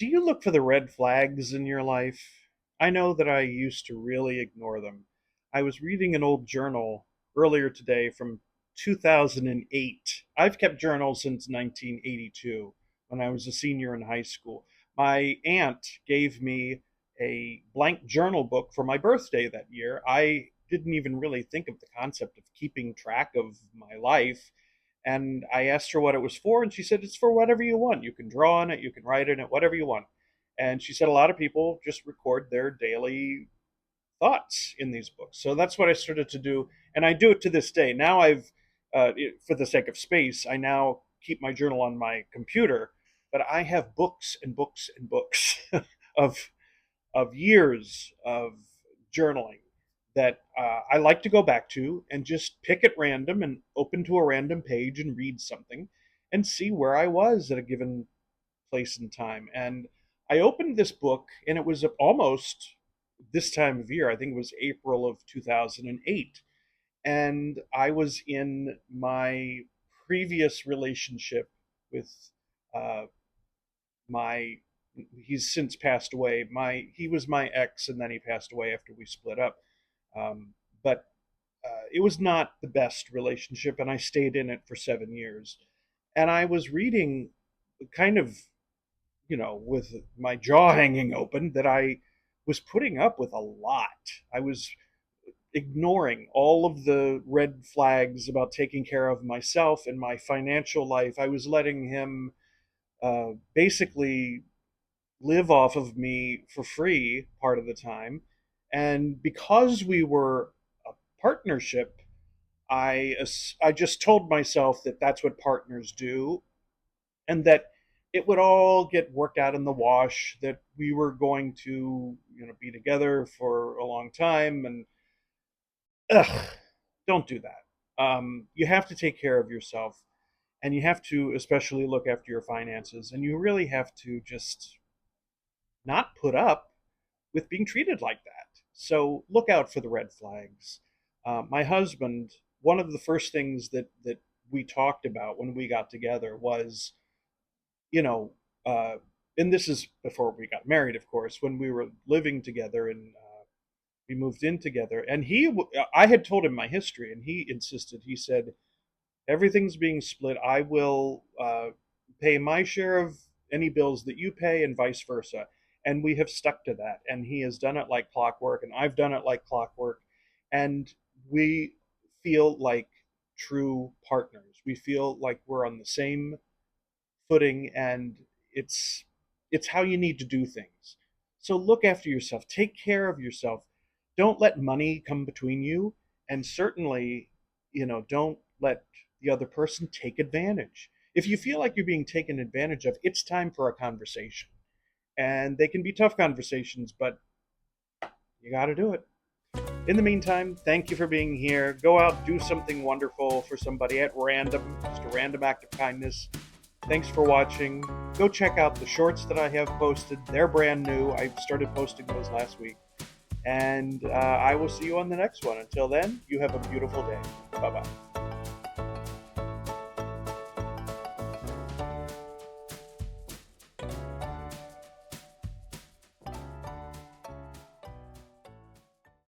Do you look for the red flags in your life? I know that I used to really ignore them. I was reading an old journal earlier today from 2008. I've kept journals since 1982 when I was a senior in high school. My aunt gave me a blank journal book for my birthday that year. I didn't even really think of the concept of keeping track of my life, and I asked her what it was for, and she said, it's for whatever you want. You can draw on it, you can write in it, whatever you want. And she said a lot of people just record their daily thoughts in these books. So that's what I started to do. And I do it to this day. Now for the sake of space, I now keep my journal on my computer, but I have books and books and books of years of journaling that I like to go back to and just pick at random and open to a random page and read something and see where I was at a given place in time. And I opened this book, and it was almost this time of year. I think it was April of 2008. And I was in my previous relationship with uh, my he's since passed away. He was my ex, and then he passed away after we split up. But it was not the best relationship, and I stayed in it for 7 years. And I was reading, kind of, with my jaw hanging open, that I was putting up with a lot. I was ignoring all of the red flags about taking care of myself and my financial life. I was letting him basically live off of me for free part of the time. And because we were a partnership, I just told myself that that's what partners do, and that it would all get worked out in the wash, that we were going to, be together for a long time. And ugh, don't do that. You have to take care of yourself, and you have to especially look after your finances, and you really have to just not put up with being treated like that. So look out for the red flags. My husband, one of the first things that we talked about when we got together was, you know, uh, and this is before we got married, of course, when we were living together, and we moved in together. And I had told him my history, and he insisted. He said, everything's being split. I will pay my share of any bills that you pay, and vice versa. And we have stuck to that. And he has done it like clockwork, and I've done it like clockwork. And we feel like true partners. We feel like we're on the same footing, and it's how you need to do things. So look after yourself. Take care of yourself. Don't let money come between you, and certainly, don't let the other person take advantage. If you feel like you're being taken advantage of, it's time for a conversation. And they can be tough conversations, but you got to do it. In the meantime, thank you for being here. Go out, do something wonderful for somebody at random, just a random act of kindness. Thanks for watching. Go check out the shorts that I have posted. They're brand new. I started posting those last week. And I will see you on the next one. Until then, you have a beautiful day. Bye bye.